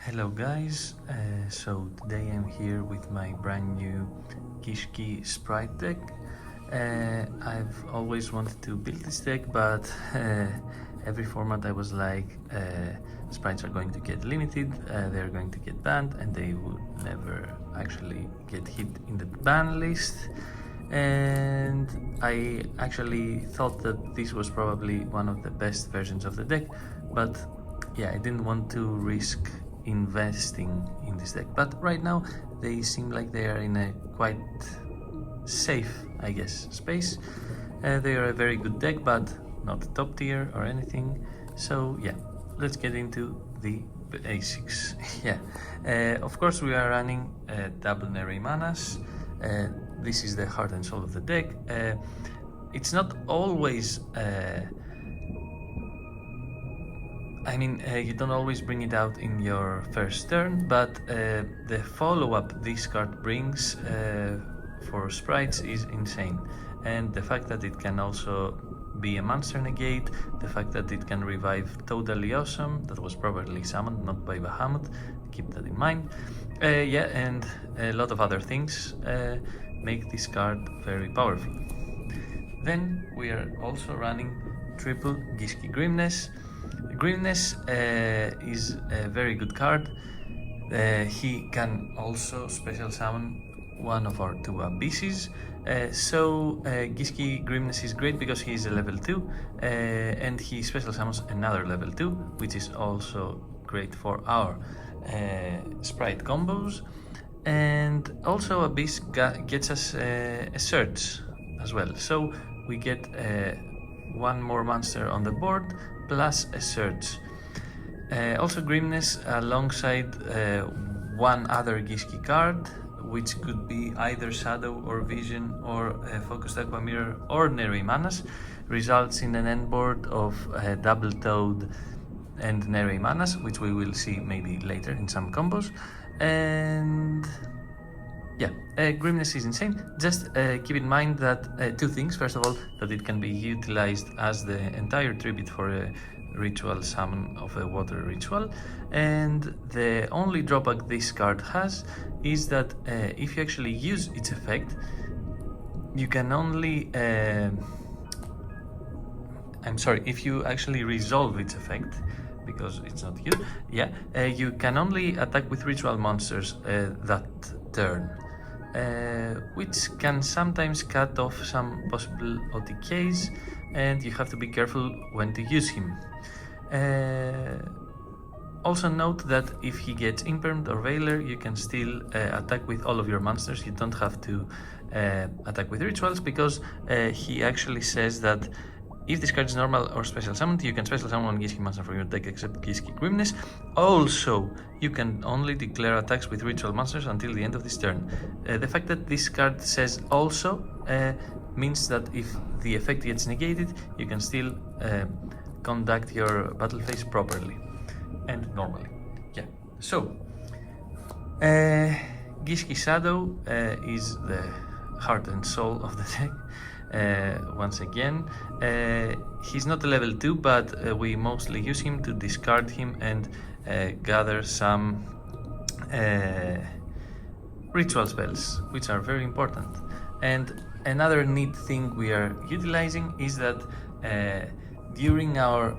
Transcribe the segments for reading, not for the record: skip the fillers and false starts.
Hello guys, so today I'm here with my brand new Gishki Sprite deck. I've always wanted to build this deck, but every format I was like, sprites are going to get limited, they're going to get banned, and they would never actually get hit in the ban list. And I actually thought that this was probably one of the best versions of the deck, but yeah, I didn't want to risk investing in this deck. But right now they seem like they are in a quite safe, I guess, space. They are a very good deck, but not top tier or anything. So yeah, let's get into the basics. Yeah, of course we are running double Neri manas. This is the heart and soul of the deck. It's not always you don't always bring it out in your first turn, but the follow-up this card brings for sprites is insane. And the fact that it can also be a monster negate, the fact that it can revive Totally Awesome, that was probably summoned, not by Bahamut, keep that in mind. Yeah, and a lot of other things make this card very powerful. Then we are also running triple Gishki Grimness. Grimness is a very good card. He can also special summon one of our two abysses. Gishki Grimness is great because he is a level 2 and he special summons another level 2, which is also great for our Sprite combos. And also Abyss gets us a search as well. So we get one more monster on the board plus a search. Also Grimness alongside one other Gishki card, which could be either Shadow or Vision or Focused Aqua Mirror or Neri Manas, results in an end board of Double Toad and Neri Manas, which we will see maybe later in some combos. And yeah, Grimness is insane. Just keep in mind that two things. First of all, that it can be utilized as the entire tribute for a ritual summon of a water ritual. And the only drawback this card has is that if you actually use its effect, you can only... if you actually resolve its effect, because it's not you, you can only attack with ritual monsters that turn. Which can sometimes cut off some possible OTKs, and you have to be careful when to use him. Also note that if he gets Impermed or Veiler, you can still attack with all of your monsters. You don't have to attack with rituals, because he actually says that if this card is normal or special summoned, you can special summon one Gishki monster from your deck except Gishki Grimness. Also, you can only declare attacks with ritual monsters until the end of this turn. The fact that this card says also means that if the effect gets negated, you can still conduct your battle phase properly and normally. Yeah. So, Gishki Shadow is the heart and soul of the deck. Once again, he's not a level 2, but we mostly use him to discard him and gather some ritual spells, which are very important. And another neat thing we are utilizing is that during our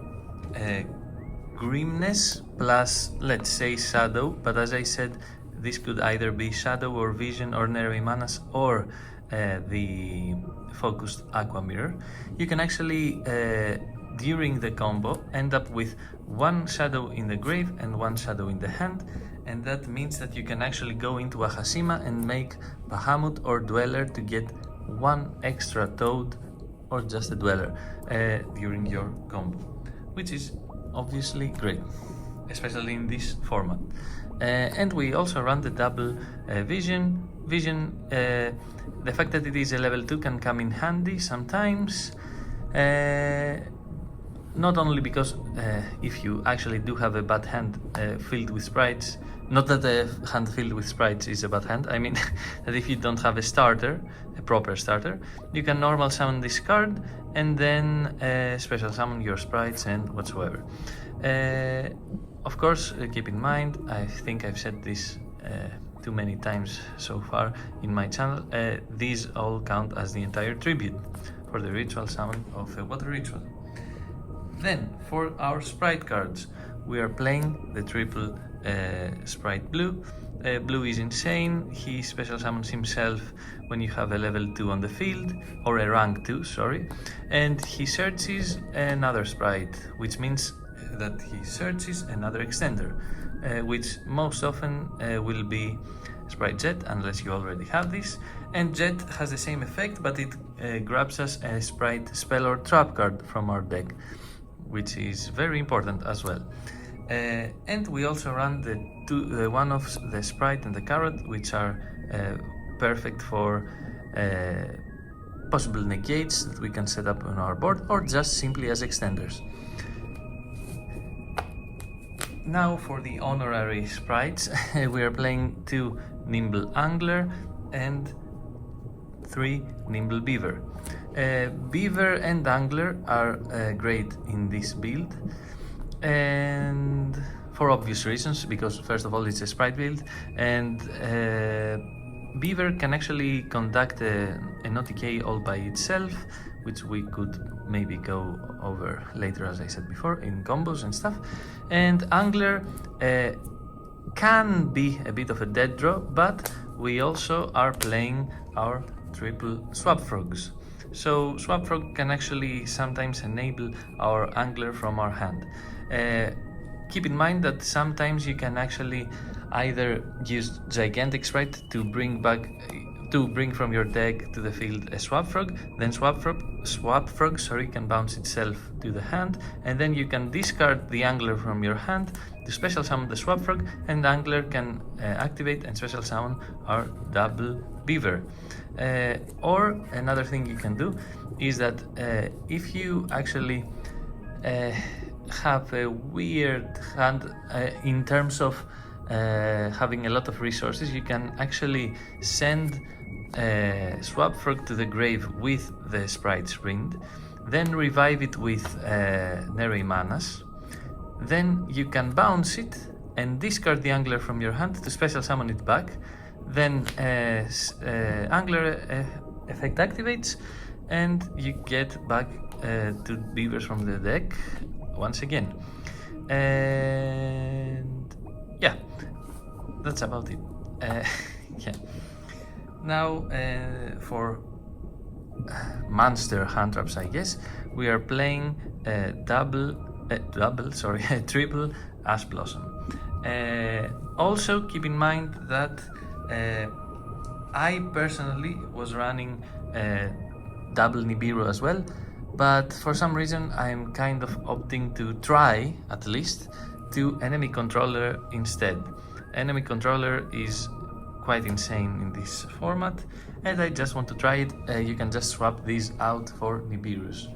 Grimness plus, let's say, Shadow, but as I said, this could either be Shadow or Vision or Neri Manas or the Focused Aqua Mirror, you can actually during the combo end up with one Shadow in the grave and one Shadow in the hand, and that means that you can actually go into a Hashima and make Bahamut or Dweller to get one extra Toad or just a Dweller during your combo, which is obviously great, especially in this format. And we also run the double Vision. The fact that it is a level 2 can come in handy sometimes, not only because if you actually do have a bad hand filled with sprites, not that a hand filled with sprites is a bad hand, I mean that if you don't have a starter, a proper starter, you can normal summon this card and then special summon your sprites and whatsoever. Of course, keep in mind, I think I've said this too many times so far in my channel, these all count as the entire tribute for the ritual summon of a water ritual. Then, for our Sprite cards, we are playing the triple Sprite Blue. Blue is insane. He special summons himself when you have a level 2 on the field, or a rank 2, sorry, and he searches another Sprite, which means that he searches another extender, which most often will be Sprite Jet, unless you already have this. And Jet has the same effect, but it grabs us a Sprite spell or trap card from our deck, which is very important as well. And we also run the one of the Sprite and the Carrot, which are perfect for possible negates that we can set up on our board, or just simply as extenders. Now for the honorary Sprites, we are playing 2 Nimble Angler and 3 Nimble Beaver. Beaver and Angler are great in this build, and for obvious reasons, because first of all it's a Sprite build, and Beaver can actually conduct an OTK all by itself, which we could maybe go over later, as I said before, in combos and stuff. And Angler can be a bit of a dead draw, but we also are playing our triple Swap Frogs. So Swap Frog can actually sometimes enable our Angler from our hand. Keep in mind that sometimes you can actually either use Gigantic Sprite to bring from your deck to the field a Swap Frog, then Swap Frog can bounce itself to the hand, and then you can discard the Angler from your hand to special summon the Swap Frog, and Angler can activate and special summon our double Beaver. Or another thing you can do is that if you actually have a weird hand in terms of having a lot of resources, you can actually send Swap Frog to the grave with the Sprite's Ring, then revive it with Nere Manas, then you can bounce it and discard the Angler from your hand to special summon it back, then Angler effect activates and you get back 2 Beavers from the deck once again. And yeah, that's about it. Yeah. Now for monster hand traps, I guess we are playing triple Ash Blossom. Also keep in mind that I personally was running double Nibiru as well, but for some reason I'm kind of opting to try, at least, to Enemy Controller instead. Enemy Controller is quite insane in this format, and I just want to try it. You can just swap these out for Nibirus.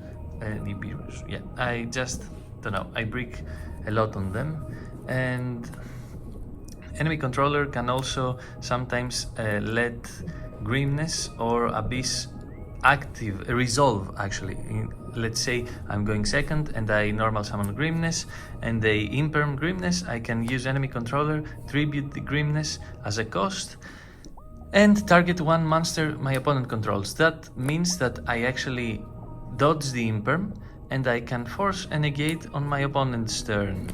Yeah, I just don't know, I brick a lot on them, and Enemy Controller can also sometimes let Grimness or Abyss resolve actually. Let's say I'm going second and I normal summon Grimness and they imperm Grimness, I can use Enemy Controller, tribute the Grimness as a cost, and target one monster my opponent controls. That means that I actually dodge the imperm and I can force a negate on my opponent's turn.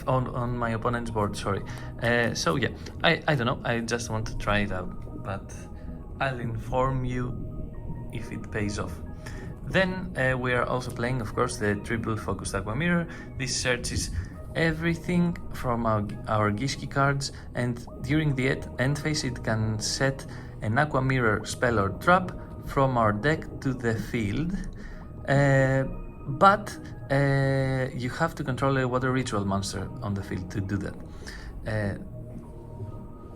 On my opponent's board, sorry. So yeah, I don't know, I just want to try it out, but I'll inform you if it pays off. Then we are also playing, of course, the triple focused Aqua Mirror. This searches everything from our Gishki cards, and during the end phase it can set an Aqua Mirror spell or trap from our deck to the field, but you have to control a water ritual monster on the field to do that.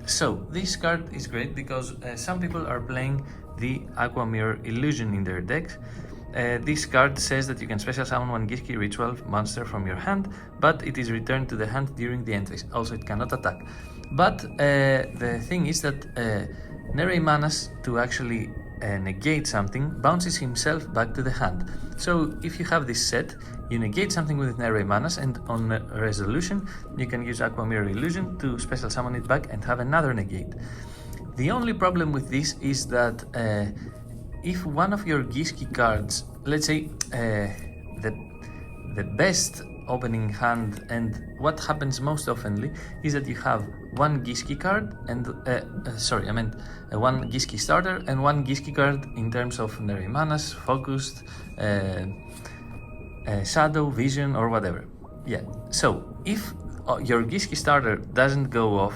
So this card is great because some people are playing the Aqua Mirror Illusion in their deck. This card says that you can special summon one Gishki ritual monster from your hand, but it is returned to the hand during the end phase. Also, it cannot attack. But the thing is that Nere Manas, to actually negate something, bounces himself back to the hand. So if you have this set, you negate something with Nere Manas, and on resolution you can use Aqua Mirror Illusion to special summon it back and have another negate. The only problem with this is that if one of your Gishki cards, let's say the best opening hand, and what happens most oftenly is that you have one Gishki card and one Gishki starter and one Gishki card in terms of Nere Manas, focused, shadow, vision, or whatever. Yeah, so if your Gishki starter doesn't go off,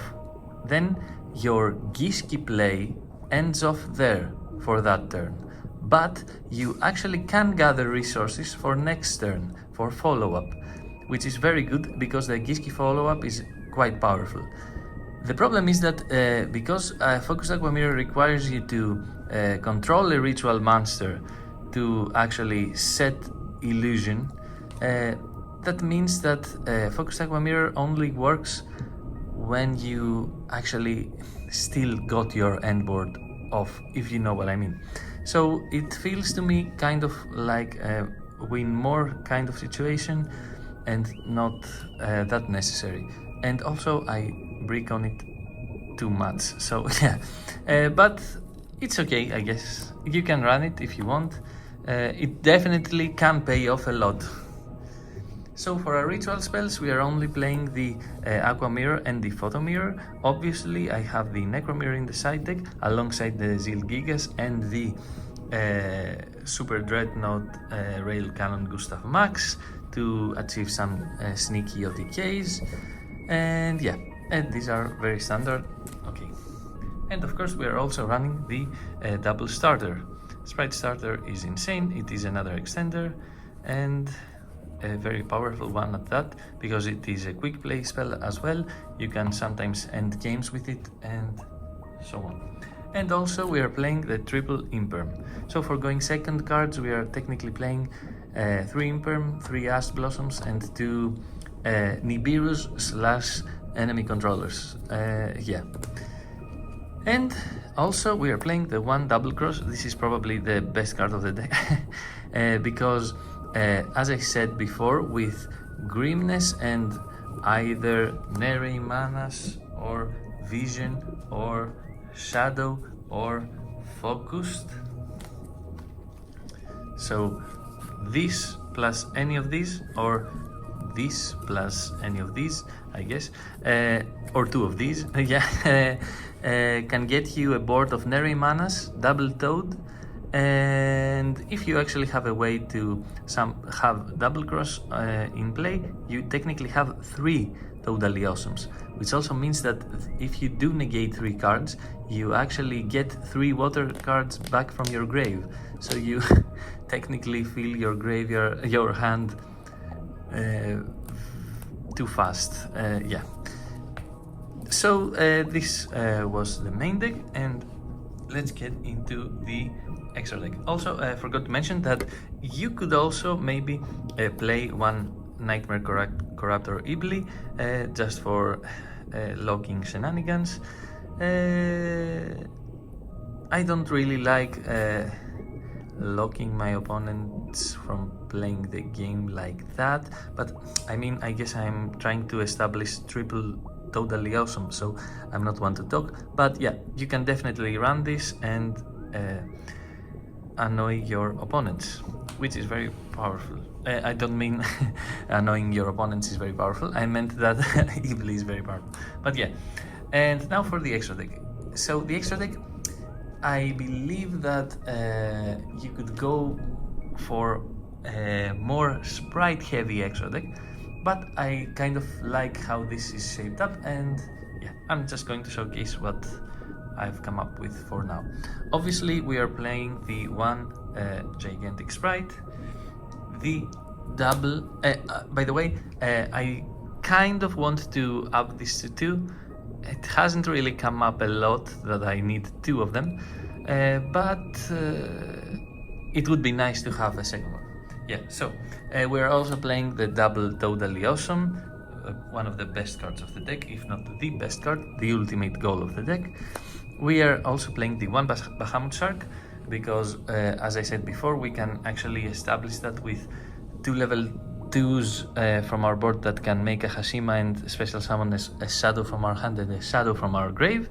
then your Gishki play ends off there for that turn. But you actually can gather resources for next turn, for follow-up, which is very good because the Gishki follow-up is quite powerful. The problem is that because Focus Aqua Mirror requires you to control a ritual monster to actually set illusion, that means that Focus Aqua Mirror only works when you actually still got your end board off, if you know what I mean. So it feels to me kind of like a win more kind of situation and not that necessary. And also I brick on it too much, so yeah, but it's okay, I guess. You can run it if you want. It definitely can pay off a lot. So for our ritual spells, we are only playing the Aqua Mirror and the Photo Mirror. Obviously, I have the Necro Mirror in the side deck, alongside the Zeal Gigas and the Super Dreadnought Rail Cannon Gustav Max to achieve some sneaky OTKs. And yeah, and these are very standard. Okay. And of course, we are also running the double starter. Sprite starter is insane. It is another extender, and a very powerful one at that, because it is a quick play spell as well. You can sometimes end games with it and so on. And also we are playing the triple Imperm. So for going second cards, we are technically playing 3 Imperm, 3 Ash Blossoms, and 2 Nibiru's / enemy controllers. Yeah. And also we are playing the 1 Double Cross. This is probably the best card of the deck because as I said before, with Grimness and either Nere Manas or Vision or Shadow or Focused, so this plus any of these, or this plus any of these, I guess, or 2 of these, yeah, can get you a board of Nere Manas, Double Toad. And if you actually have a way to have Double Cross in play, you technically have 3 Totally Awesomes, which also means that if you do negate 3 cards, you actually get 3 water cards back from your grave. So you technically fill your graveyard, your hand too fast. Yeah. So this was the main deck, and let's get into the extra deck. Also, I forgot to mention that you could also maybe play 1 Nightmare Corruptor Ibli just for locking shenanigans. I don't really like locking my opponents from playing the game like that, but I mean, I guess I'm trying to establish triple Totally Awesome, so I'm not one to talk. But yeah, you can definitely run this and annoy your opponents, which is very powerful. I don't mean annoying your opponents is very powerful. I meant that Ibli is very powerful. But yeah, and now for the extra deck. So the extra deck, I believe that you could go for a more Sprite heavy extra deck, but I kind of like how this is shaped up, and yeah, I'm just going to showcase what I've come up with for now. Obviously, we are playing the 1 gigantic Sprite, the double. By the way, I kind of want to up this to 2. It hasn't really come up a lot that I need 2 of them, but it would be nice to have a second one. Yeah, so we're also playing the double Totally Awesome, one of the best cards of the deck, if not the best card, the ultimate goal of the deck. We are also playing the 1 Bahamut Shark, because as I said before, we can actually establish that with 2 level twos from our board that can make a Hashima and special summon a shadow from our hand and a shadow from our grave,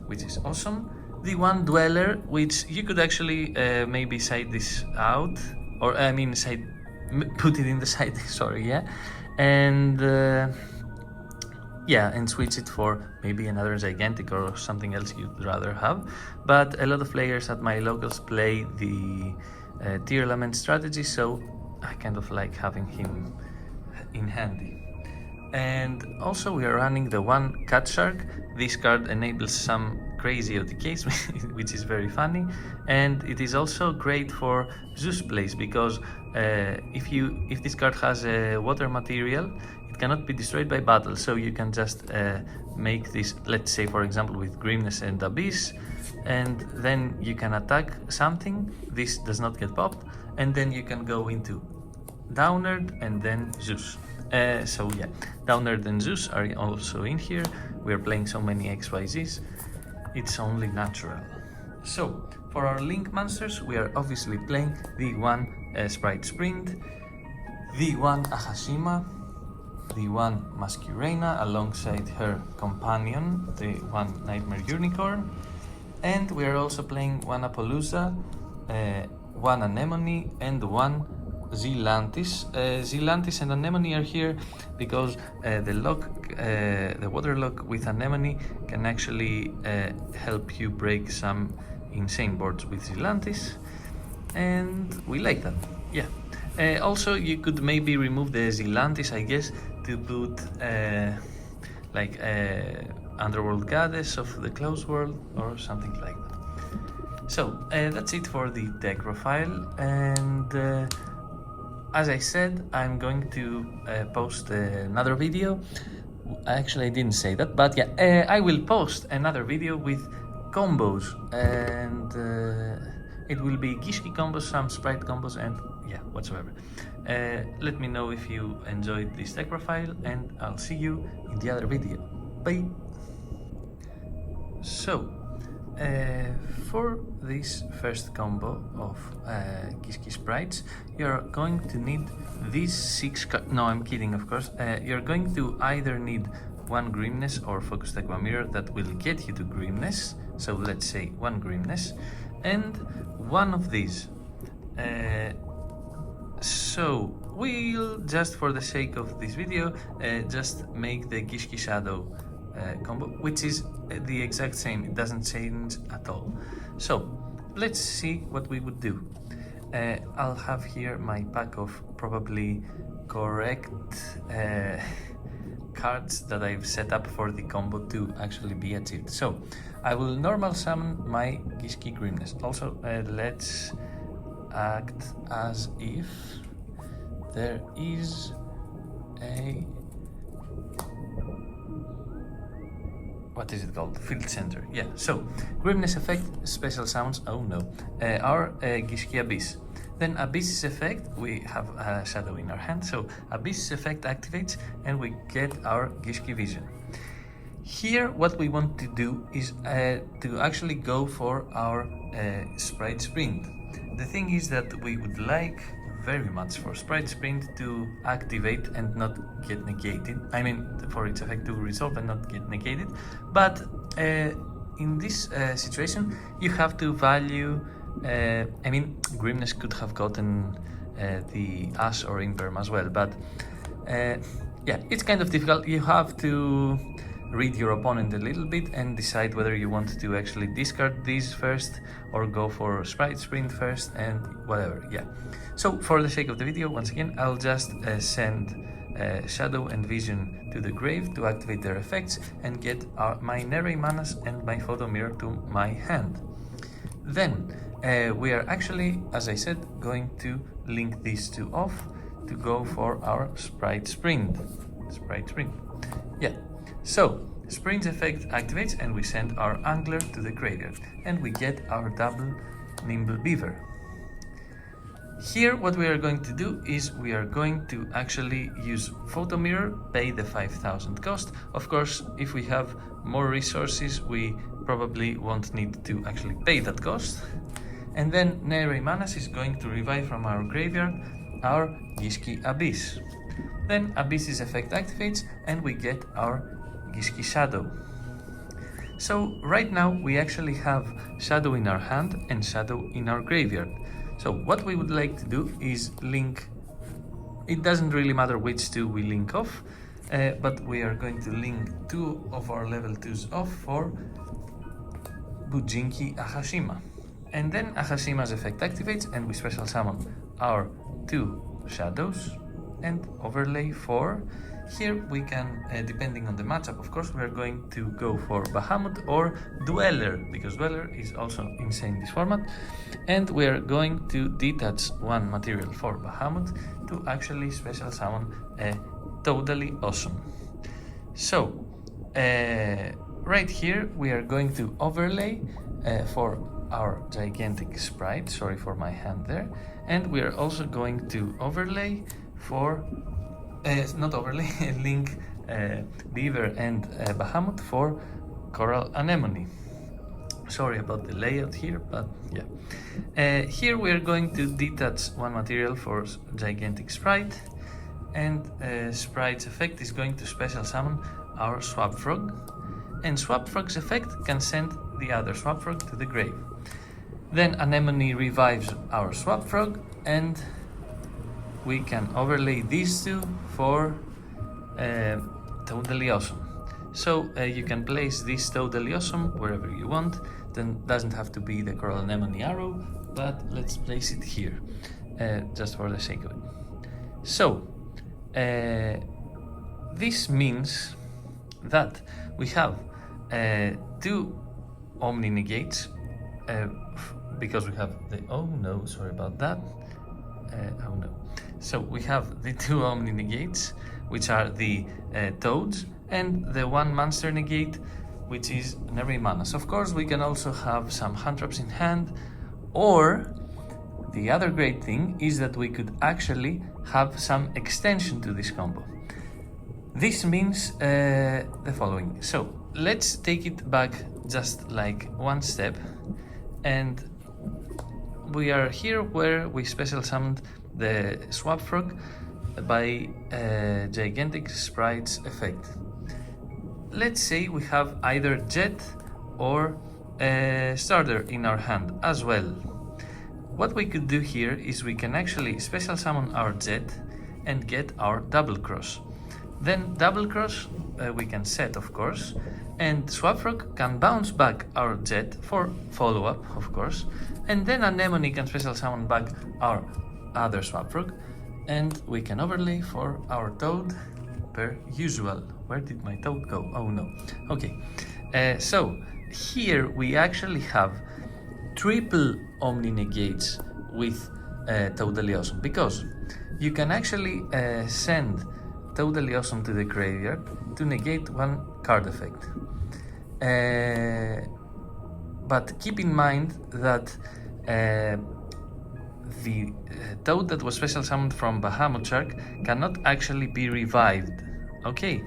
which is awesome. The one dweller, which you could actually maybe side this out, or I mean put it in the side, sorry, yeah, and yeah, and switch it for maybe another gigantic or something else you'd rather have. But a lot of players at my locals play the tier lament strategy, so I kind of like having him in handy. And also we are running the one Cat Shark. This card enables some crazy OTKs, which is very funny, and it is also great for Zeus plays, because if this card has a water material, it cannot be destroyed by battle, so you can just make this, let's say for example with Grimness and Abyss, and then you can attack something, this does not get popped, and then you can go into Downerd and then Zeus. So yeah, Downerd and Zeus are also in here. We are playing so many XYZs, it's only natural. So for our Link monsters, we are obviously playing the one Sprite Sprint, the one Ahashima, the one Masquerena alongside her companion, the one Nightmare Unicorn, and we are also playing one Apollousa, one Anemone, and one Zealantis. Zealantis and Anemone are here because the water lock with Anemone can actually help you break some insane boards with Zealantis, and we like that, yeah. Also, you could maybe remove the Zealantis, I guess, to put like Underworld Goddess of the Close World or something like that. So that's it for the deck profile, and as I said, I'm going to post another video. Actually, I didn't say that, but yeah, I will post another video with combos, and it will be Gishki combos, some Sprite combos, and yeah, whatsoever. Let me know if you enjoyed this deck profile, and I'll see you in the other video. Bye! So, for this first combo of Gishki Sprites, you're going to need these 6 cards. No, I'm kidding, of course. You're going to either need one Grimness or Focused Aqua Mirror that will get you to Grimness. So let's say one Grimness, and one of these. So we'll just, for the sake of this video, just make the Gishki Shadow combo, which is the exact same. It doesn't change at all. So let's see what we would do. I'll have here my pack of probably correct cards that I've set up for the combo to actually be achieved. So I will normal summon my Gishki Grimness. Also, let's act as if there is a, what is it called? Field center. Yeah, so Grimness effect, special sounds, oh no. Our Gishki Abyss. Then Abyss's effect, we have a shadow in our hand, so Abyss's effect activates and we get our Gishki Vision. Here what we want to do is to actually go for our Sprite Sprint. The thing is that we would like very much for Sprite Sprint to activate and not get negated. I mean, for its effect to resolve and not get negated. But in this situation, you have to value. I mean, Grimness could have gotten the Ash or Imperm as well, but yeah, it's kind of difficult. You have to read your opponent a little bit and decide whether you want to actually discard these first or go for Sprite Sprint first and whatever, yeah. So for the sake of the video, once again, I'll just send Shadow and Vision to the grave to activate their effects and get my Nere Manas and my Photo Mirror to my hand. Then we are actually, as I said, going to link these two off to go for our Sprite Sprint. Sprite Sprint, yeah. So, Sprint's effect activates and we send our Angler to the graveyard and we get our double Nimble Beaver. Here what we are going to do is we are going to actually use Photo Mirror, pay the 5,000 cost. Of course, if we have more resources, we probably won't need to actually pay that cost. And then Nere Manas is going to revive from our graveyard our Gishki Abyss. Then Abyss's effect activates and we get our Gishki Shadow. So right now we actually have Shadow in our hand and Shadow in our graveyard. So what we would like to do is link, it doesn't really matter which two we link off, but we are going to link two of our level 2s off for Bujinki Ahashima. And then Ahashima's effect activates and we special summon our two shadows and overlay for, here we can, depending on the matchup of course, we are going to go for Bahamut or Dweller, because Dweller is also insane in this format, and we are going to detach one material for Bahamut to actually special summon a Totally Awesome. So right here we are going to overlay for our gigantic Sprite, sorry for my hand there, and we are also going to overlay for not overlay, link Beaver and Bahamut for Coral Anemone. Sorry about the layout here, but yeah. Here we are going to detach one material for gigantic Sprite, and Sprite's effect is going to special summon our Swap Frog, and Swap Frog's effect can send the other Swap Frog to the grave. Then Anemone revives our Swap Frog, and we can overlay these two for Totally Awesome. So you can place this Totally Awesome wherever you want, then doesn't have to be the Coral Anemone arrow, but let's place it here, just for the sake of it. So this means that we have two Omni Negates, because we have the, oh no, sorry about that, oh no. So we have the two Omni Negates, which are the Toads, and the one monster negate, which is Nerimanas. Of course, we can also have some hand traps in hand, or the other great thing is that we could actually have some extension to this combo. This means the following. So let's take it back just like one step, and we are here where we special summoned the Swap Frog by Gigantic Sprite's effect. Let's say we have either Jet or Starter in our hand as well. What we could do here is we can actually special summon our Jet and get our Double Cross. Then Double Cross we can set, of course, and Swap Frog can bounce back our Jet for follow-up, of course, and then Anemone can special summon back our other Swap Frog, and we can overlay for our Toad per usual. Where did my Toad go? Oh no. Okay, so here we actually have triple Omni Negates with Totally Awesome, because you can actually send Totally Awesome to the graveyard to negate one card effect. But keep in mind that the Toad that was special summoned from Bahamut Shark cannot actually be revived, okay,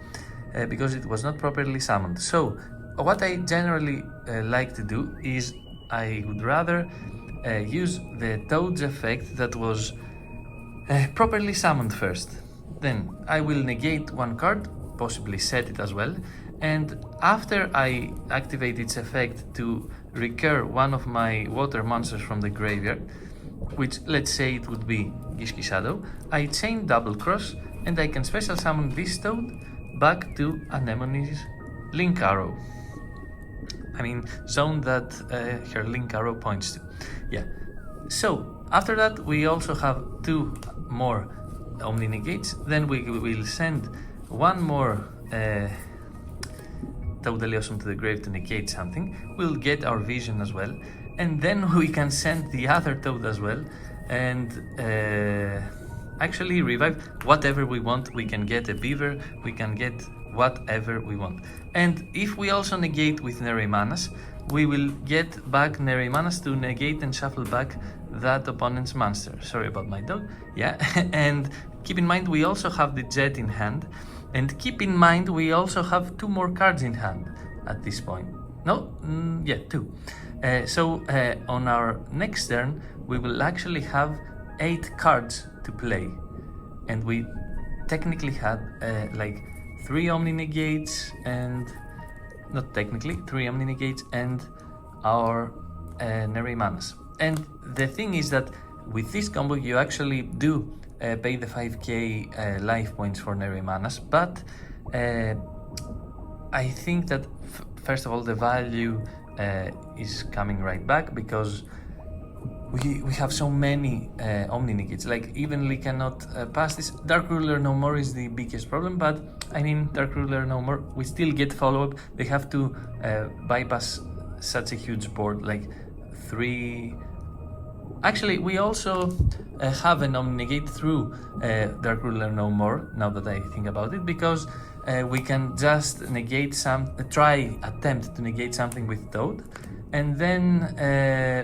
because it was not properly summoned. So what I generally like to do is I would rather use the Toad's effect that was properly summoned first. Then I will negate one card, possibly set it as well, and after I activate its effect to recur one of my water monsters from the graveyard, which let's say it would be Gishki Shadow, I chain Double Cross and I can special summon this Toad back to Anemone's link arrow. I mean, zone that her link arrow points to. Yeah. So after that we also have two more Omni Negates. Then we will send one more Totally Awesome to the grave to negate something. We'll get our vision as well, and then we can send the other Toad as well, and actually revive whatever we want. We can get a Beaver, we can get whatever we want. And if we also negate with Nerimanas, we will get back Nerimanas to negate and shuffle back that opponent's monster. Sorry about my dog. Yeah, and keep in mind we also have the Jet in hand, and keep in mind we also have two more cards in hand at this point. No, yeah, two. So on our next turn we will actually have 8 cards to play, and we technically had like 3 Omni Negates, and not technically 3 Omni Negates and our Neri Manas. And the thing is that with this combo you actually do pay the 5k life points for Neri Manas, but I think that first of all the value is coming right back, because we have so many Omni Negates, like evenly cannot pass this. Dark Ruler no more is the biggest problem, but I mean Dark Ruler no more, we still get follow-up. They have to bypass such a huge board, like 3. Actually, we also have an Omni Negate through Dark Ruler no more, now that I think about it, because we can just negate attempt to negate something with Toad, and then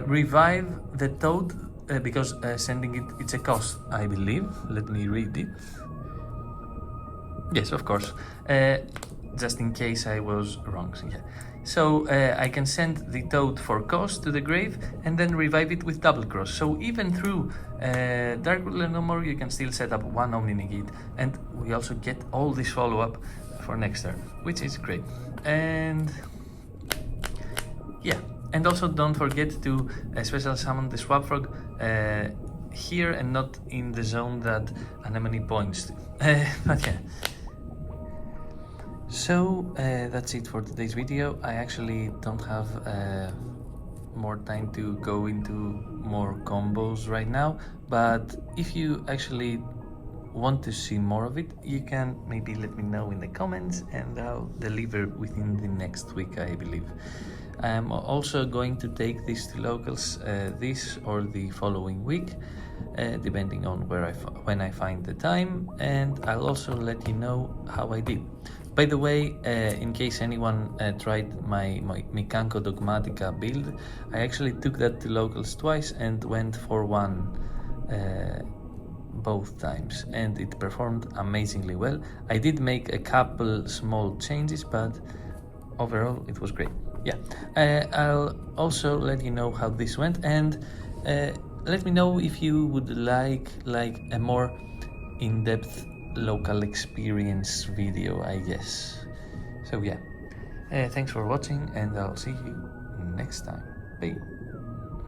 revive the Toad, because sending it's a cost, I believe. Let me read it. Yes, of course, just in case I was wrong. So, yeah. So I can send the Toad for cost to the grave and then revive it with double cross. So even through Dark Ruler no more, you can still set up 1 Omni Negate, and we also get all this follow-up for next turn, which is great. And yeah, and also don't forget to special summon the Swap Frog here and not in the zone that Anemone points to. But yeah. So that's it for today's video. I actually don't have more time to go into more combos right now, but if you actually want to see more of it, you can maybe let me know in the comments, and I'll deliver within the next week, I believe. I'm also going to take this to locals this or the following week, depending on when I find the time, and I'll also let you know how I did. By the way, in case anyone tried my Mikanko Dogmatica build, I actually took that to locals twice and went for 1 both times, and it performed amazingly well. I did make a couple small changes, but overall it was great. Yeah, I'll also let you know how this went, and let me know if you would like a more in-depth local experience video, I guess. So yeah, thanks for watching, and I'll see you next time. Bye.